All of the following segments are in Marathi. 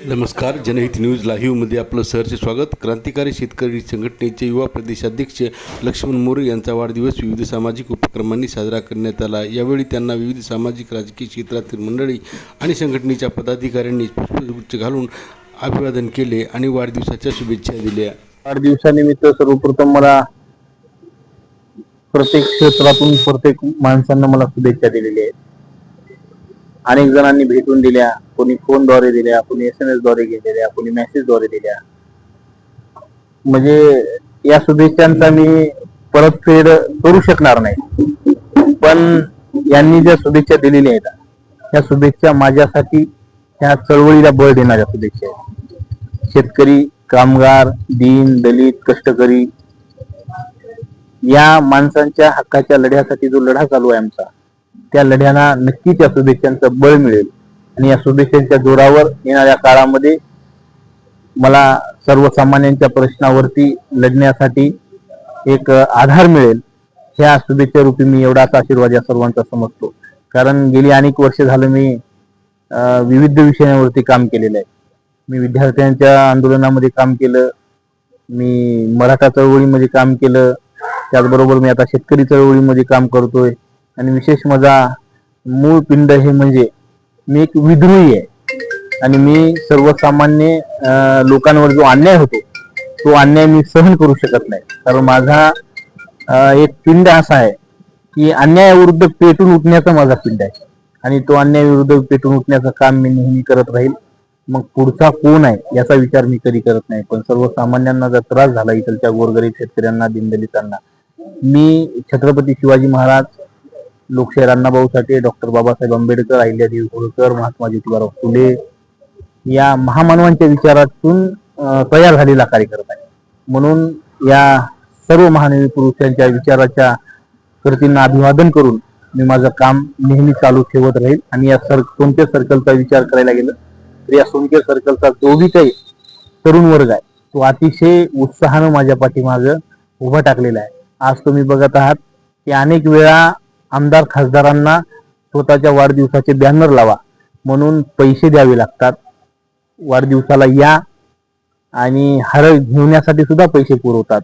नमस्कार. जनहित न्यूज लाईव्हमध्ये आपलं सहर्ष स्वागत. क्रांतिकारी शेतकरी संघटनेचे युवा प्रदेशाध्यक्ष लक्ष्मण मोरे यांचा वाढदिवस विविध सामाजिक उपक्रमांनी साजरा करण्यात आला. यावेळी त्यांना विविध सामाजिक राजकीय क्षेत्रातील मंडळी आणि संघटनेच्या पदाधिकाऱ्यांनी पुष्पगुच्छ घालून अभिवादन केले आणि वाढदिवसाच्या शुभेच्छा दिल्या. वाढदिवसानिमित्त सर्वप्रथम मला प्रत्येक क्षेत्रातून प्रत्येक माणसांना मला शुभेच्छा दिलेल्या आहेत. अनेक जणांनी भेटून दिल्या, कोणी फोनद्वारे दिल्या, कोणी SMS द्वारे दिल्या, कोणी मेसेजद्वारे दिल्या. म्हणजे या शुभेच्छांचा मी परतफेड करू शकणार नाही, पण यांनी ज्या शुभेच्छा दिलेल्या आहेत त्या शुभेच्छा माझ्यासाठी ह्या चळवळीला बळ देणाऱ्या शुभेच्छा आहेत. शेतकरी, कामगार, दीन, दलित, कष्टकरी या माणसांच्या हक्काच्या लढ्यासाठी जो लढा चालू आहे आमचा, त्या लढ्याला नक्कीच या शुभेच्छांचं बळ मिळेल आणि या शुभेच्छांच्या जोरावर येणाऱ्या काळामध्ये मला सर्वसामान्यांच्या प्रश्नावरती लढण्यासाठी एक आधार मिळेल. ह्या शुभेच्छा रूपी मी एवढाच आशीर्वाद या सर्वांचा समजतो. कारण गेली अनेक वर्ष झालं मी विविध विषयांवरती काम केलेलं आहे. मी विद्यार्थ्यांच्या आंदोलनामध्ये काम केलं, मी मराठा चळवळीमध्ये काम केलं, त्याचबरोबर मी आता शेतकरी चळवळीमध्ये काम करतोय. आणि विशेष माझा मूळ पिंड हे म्हणजे मी एक विद्रोही आहे आणि मी सर्वसामान्य लोकांवर जो अन्याय होतो तो अन्याय मी सहन करू शकत नाही. कारण माझा एक पिंड असा आहे की अन्यायाविरुद्ध पेटून उठण्याचा माझा पिंड आहे आणि तो अन्यायाविरुद्ध पेटून उठण्याचं काम मी नेहमी करत राहील. मग पुढचा कोण आहे याचा विचार मी कधी करत नाही, पण सर्वसामान्यांना जर त्रास झाला, इथलच्या गोरगरीब शेतकऱ्यांना, दीनदलितांना, मी छत्रपती शिवाजी महाराज, लोकशाहीर अण्णाभाऊ साठे, डॉक्टर बाबासाहेब आंबेडकर, अहिल्यादेवी होळकर, महात्मा ज्योतिबा फुले या महामानवांच्या विचारातून तयार झालेला कार्यकर्ता आहे. म्हणून या सर्व महानवी पुरुषांच्या विचाराच्या कृतींना अभिवादन करून मी माझं काम नेहमी चालू ठेवत राहील. आणि या सोनके सर्कलचा विचार करायला गेलं तर या सोनके सर्कलचा जो बी काही तरुण वर्ग आहे तो अतिशय उत्साहानं माझ्या पाठीमागं उभा टाकलेला आहे. आज तुम्ही बघत आहात की अनेक वेळा आमदार खासदारांना स्वतःच्या वाढदिवसाचे बॅनर लावा म्हणून पैसे द्यावे लागतात. वाढदिवसाला या आणि हार घेण्यासाठी सुद्धा पैसे पुरवतात.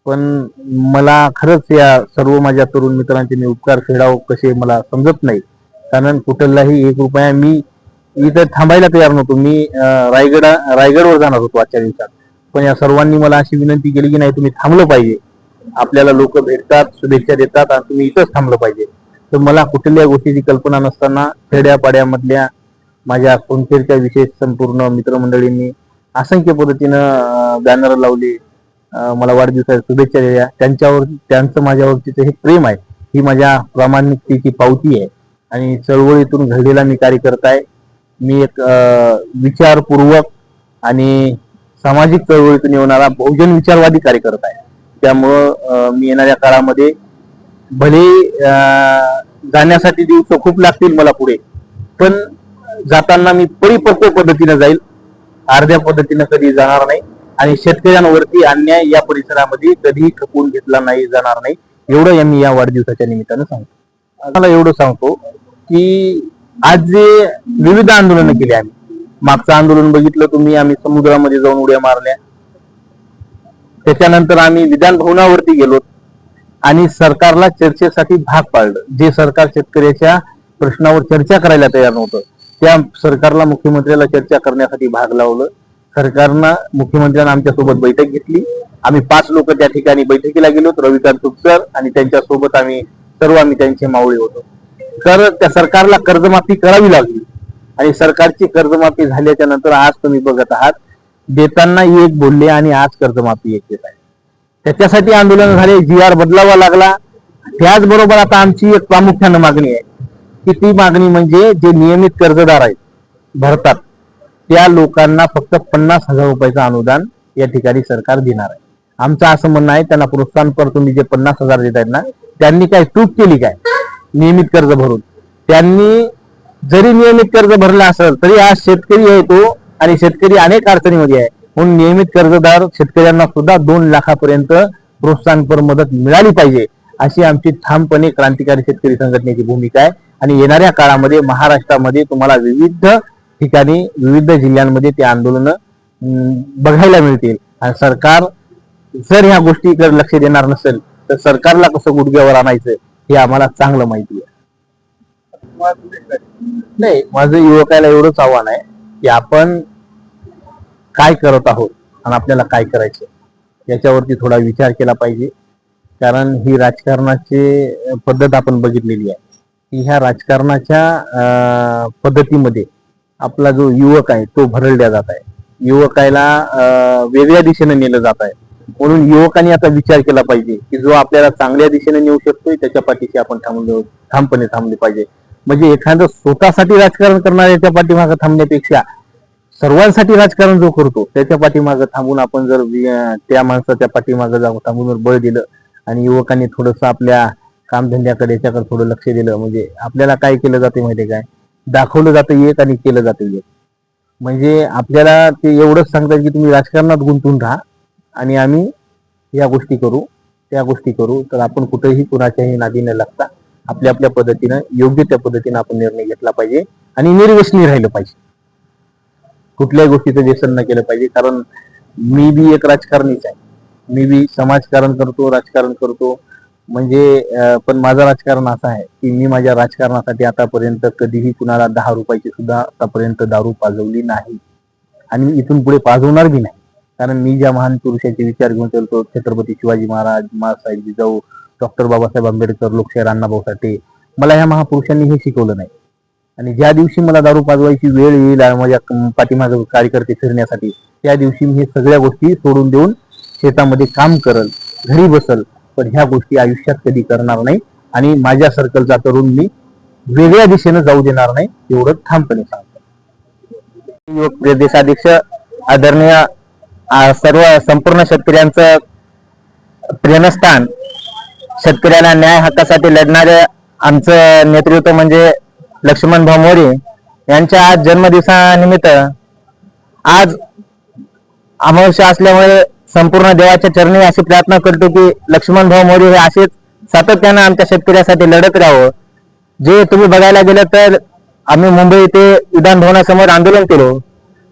पण मला खरंच या सर्व माझ्या तरुण मित्रांचे मी उपकार फेडाव कसे मला समजत नाही. कारण कुठलाही 1 रुपया मी इथं थांबायला तयार नव्हतो. मी रायगडवर जाणार होतो आजच्या दिवसात, पण या सर्वांनी मला अशी विनंती केली की नाही, तुम्ही थांबलं पाहिजे, आपल्याला लोक भेटतात, शुभेच्छा देतात आणि तुम्ही इथंच थांबलं पाहिजे. तर मला कुठल्या गोष्टीची कल्पना नसताना खेड्यापाड्यामधल्या माझ्या सोनखेडच्या विशेष संपूर्ण मित्रमंडळींनी असंख्य पद्धतीनं बॅनर लावले, मला वाढदिवसाच्या शुभेच्छा दिल्या. त्यांचं माझ्यावरतीचं हे प्रेम आहे, ही माझ्या प्रामाणिकतेची पावती आहे आणि चळवळीतून घडलेला मी कार्यकर्ता आहे. मी एक विचारपूर्वक आणि सामाजिक चळवळीतून येणारा बहुजन विचारवादी कार्यकर्ता आहे. त्यामुळं मी येणाऱ्या काळामध्ये भले जाण्यासाठी दिवस खूप लागतील मला पुढे, पण जाताना मी परिपक्व पद्धतीने जाईल, अर्ध्या पद्धतीने कधी जाणार नाही आणि शेतकऱ्यांवरती अन्याय या परिसरामध्ये कधी खपवून घेतला नाही जाणार नाही. एवढं मी या वाढदिवसाच्या निमित्तानं सांगतो. मला एवढं सांगतो की आज जे विविध आंदोलनं केली आम्ही, मागचं आंदोलन बघितलं तुम्ही, आम्ही समुद्रामध्ये जाऊन उड्या मारल्या, त्याच्यानंतर आम्ही विधान भवनावरती गेलो आणि सरकारला चर्चेसाठी भाग पाडलं. जे सरकार शेतकऱ्याच्या प्रश्नावर चर्चा करायला तयार नव्हतं त्या सरकारला मुख्यमंत्र्याला चर्चा करण्यासाठी भाग लावलं. सरकारनं मुख्यमंत्र्यांना आमच्यासोबत बैठक घेतली. आम्ही 5 लोक त्या ठिकाणी बैठकीला गेलो, रविकांत तुपकर आणि त्यांच्यासोबत आम्ही त्यांचे मावळे होतो. तर त्या सरकारला कर्जमाफी करावी लागली आणि सरकारची कर्जमाफी झाल्याच्या नंतर आज तुम्ही बघत आहात देताना एक बोलले आणि आज कर्जमाफी एक देत आहे. त्याच्यासाठी आंदोलन झाले, GR बदलावा लागला. त्याचबरोबर आता आमची एक प्रामुख्यानं मागणी आहे की ती मागणी म्हणजे जे नियमित कर्जदार आहेत भरतात त्या लोकांना फक्त 50,000 रुपयाचं अनुदान या ठिकाणी सरकार देणार आहे. आमचं असं म्हणणं आहे, त्यांना प्रोत्साहनपर तुम्ही जे 50,000 देत आहेत ना, त्यांनी काय चूक केली काय? नियमित कर्ज भरून त्यांनी जरी नियमित कर्ज भरलं असेल तरी आज शेतकरी आहे तो आणि शेतकरी अनेक अडचणीमध्ये आहे. म्हणून नियमित कर्जदार शेतकऱ्यांना सुद्धा 2 लाखापर्यंत प्रोत्साहनपर मदत मिळाली पाहिजे अशी आमची ठामपणे क्रांतिकारी शेतकरी संघटनेची भूमिका आहे. आणि येणाऱ्या काळामध्ये महाराष्ट्रामध्ये तुम्हाला विविध ठिकाणी विविध जिल्ह्यांमध्ये ते आंदोलन बघायला मिळतील. आणि सरकार जर ह्या गोष्टीकडे लक्ष देणार नसेल तर सरकारला कसं गुडघ्यावर आणायचं हे आम्हाला चांगलं माहिती आहे. नाही, माझं युवकाला एवढंच आव्हान आहे की आपण काय करत आहोत आणि आपल्याला काय करायचं याच्यावरती थोडा विचार केला पाहिजे. कारण ही राजकारणाची पद्धत आपण बघितलेली आहे की ह्या राजकारणाच्या पद्धतीमध्ये आपला जो युवक आहे तो भरडला जात आहे. युवकाला वेगळ्या दिशेने नेलं जात आहे. म्हणून युवकांनी आता विचार केला पाहिजे की जो आपल्याला चांगल्या दिशेने नेऊ शकतोय त्याच्या पाठीशी आपण ठामपणे थांबले पाहिजे. म्हणजे एखादं स्वतःसाठी राजकारण करणाऱ्याच्या पाठीमागे थांबण्यापेक्षा सर्वांसाठी राजकारण जो करतो त्याच्या पाठीमागे थांबून आपण जर त्या माणसाच्या पाठीमागे जाऊन थांबून जर बळ दिलं आणि युवकांनी थोडंसं आपल्या कामधंद्याकडे याच्याकडे थोडं लक्ष दिलं म्हणजे आपल्याला काय केलं जाते माहिती काय, दाखवलं जातं एक आणि केलं जातं एक. म्हणजे आपल्याला ते एवढंच सांगतात की तुम्ही राजकारणात गुंतून राहा आणि आम्ही या गोष्टी करू त्या गोष्टी करू. तर आपण कुठेही कुणाच्याही नादी न लागता आपल्या आपल्या पद्धतीनं योग्य त्या पद्धतीनं आपण निर्णय घेतला पाहिजे आणि निर्व्यसनी राहिलं पाहिजे. कुठल्याही गोष्टीचं व्यसन न केलं पाहिजे. कारण मी बी एक राजकारणीच आहे. मी बी समाजकारण करतो, राजकारण करतो. म्हणजे पण माझं राजकारण असं आहे की मी माझ्या राजकारणासाठी आतापर्यंत कधीही कुणाला 10 रुपयाची सुद्धा आतापर्यंत दारू पाजवली नाही आणि इथून पुढे पाजवणार बी नाही. कारण मी ज्या महान पुरुषाचे विचार घेऊन चालतो, छत्रपती शिवाजी महाराज, महासाहेब जिजाऊ, डॉक्टर बाबासाहेब आंबेडकर, लोकशाहीर अण्णाभाऊ साठे, मला ह्या महापुरुषांनी हे शिकवलं नाही. आणि ज्या दिवशी मला दारू पाजवायची वेळ येईल माझ्या पाठीमागे कार्यकर्ते फिरण्यासाठी त्या दिवशी मी हे सगळ्या गोष्टी सोडून देऊन शेतामध्ये काम करल, घरी बसल, पण ह्या गोष्टी आयुष्यात कधी करणार नाही. आणि माझ्या सर्कलचा तरुण मी वेगळ्या दिशेने जाऊ देणार नाही एवढं ठामपणे सांगतो. युवक प्रदेशाध्यक्ष आदरणीय सर्व संपूर्ण शेतकऱ्यांचं प्रेरणास्थान, शेतकऱ्याला न्याय हक्कासाठी लढणारे आमचं नेतृत्व म्हणजे लक्ष्मण भाऊ मोरे यांच्या आज जन्मदिवसानिमित्त आज अमावस्या असल्यामुळे संपूर्ण देवाच्या चरणी असे प्रार्थना करतो की लक्ष्मण भाऊ मोरे हे असेच सातत्यानं आमच्या शेतकऱ्यासाठी लढत राहावं. जे तुम्ही बघायला गेलं तर आम्ही मुंबई येथे विधान भवनासमोर आंदोलन केलो.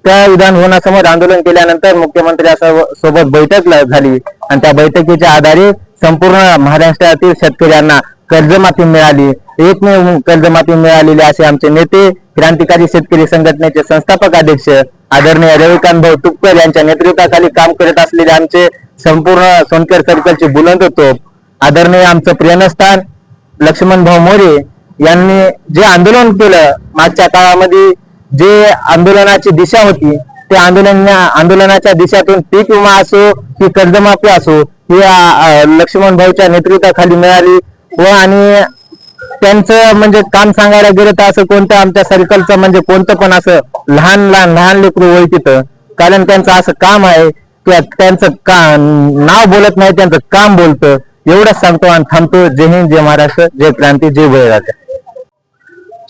त्या विधान भवनासमोर आंदोलन केल्यानंतर मुख्यमंत्र्यांसोबत बैठक झाली आणि त्या बैठकीच्या आधारे संपूर्ण महाराष्ट्रातील शेतकऱ्यांना कर्जमाफी मिळाली. एकमेव कर्जमाफी मिळालेली असे आमचे नेते, क्रांतिकारी शेतकरी संघटनेचे संस्थापक अध्यक्ष आदरणीय रविकांत भाऊ तुपकर यांच्या नेतृत्वाखाली काम करत असलेले आमचे संपूर्ण सोनकर सर्कलचे बुलंद तोफ आदरणीय आमचं प्रेरणास्थान लक्ष्मण भाऊ मोरे यांनी जे आंदोलन केलं मागच्या काळामध्ये, जे आंदोलनाची दिशा होती त्या आंदोलनाच्या दिशातून पीक विमा असो की कर्जमाफी असो ही लक्ष्मण भाऊच्या नेतृत्वाखाली मिळाली. व आणि त्यांचं म्हणजे काम सांगायला गेलं तर असं कोणतं आमच्या सर्कलचं म्हणजे कोणतं पण असं लहान लेकरू ओळखीतं. कारण त्यांचं असं काम आहे की त्यांचं नाव बोलत नाही, त्यांचं काम बोलतं. एवढंच सांगतो आणि थांबतो. जय हिंद, जय महाराष्ट्र, जय क्रांती, जय बळीराजा.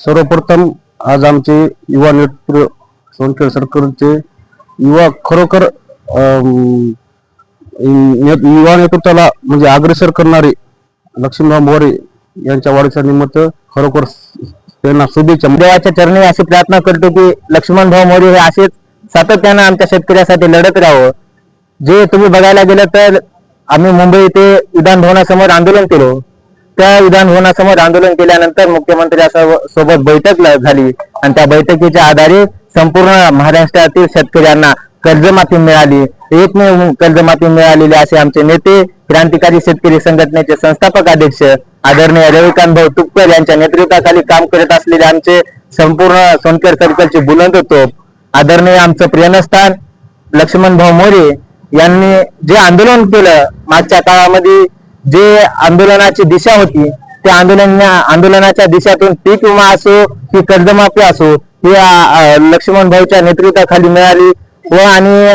सर्वप्रथम आज आमचे युवा नेतृत्व सोनखेड सर्कलचे युवा खरोखर युवा नेतृत्वाला म्हणजे अग्रेसर करणारे लक्ष्मणभाऊ मोरे यांच्या वाढदिवसानिमित्त खरोखर त्यांना शुभेच्छा. देवाच्या चरणी अशी प्रार्थना करतो की लक्ष्मण भाऊ मोरे हे असेच सातत्यानं आमच्या शेतकऱ्यासाठी लढत राहावं. जे तुम्ही बघायला गेलं तर आम्ही मुंबई येथे विधान भवनासमोर आंदोलन केलो. त्या विधान भवनासमोर आंदोलन केल्यानंतर मुख्यमंत्र्यांसोबत बैठक झाली आणि त्या बैठकीच्या आधारे संपूर्ण महाराष्ट्रातील शेतकऱ्यांना कर्जमाफी मिळाली. एकमेव कर्जमाफी मिळालेली असे आमचे नेते, क्रांतिकारी शेतकरी संघटनेचे संस्थापक अध्यक्ष आदरणीय रविकांत भाऊ तुपकर यांच्या नेतृत्वाखाली काम करत असलेले आमचे संपूर्ण सोनकर सर्कलचे बुलंद तोफ आदरणीय आमचं प्रेरणास्थान लक्ष्मण भाऊ मोरे यांनी जे आंदोलन केलं मागच्या काळामध्ये, जे आंदोलनाची दिशा होती त्या आंदोलनाच्या दिशातून पीक विमा असो की कर्जमाफी असो ही लक्ष्मण भाऊच्या नेतृत्वाखाली मिळाली. व आणि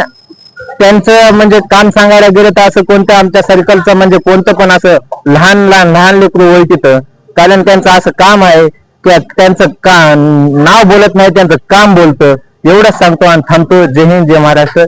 त्यांचं म्हणजे काम सांगायला गेलं तर असं कोणतं आमच्या सर्कलचं म्हणजे कोणतं पण असं लहान लेकरू ओळखीतं. कारण त्यांचं असं काम आहे की त्यांचं नाव बोलत नाही, त्यांचं काम बोलतं. एवढंच सांगतो आणि थांबतो. जय हिंद, जय महाराष्ट्र.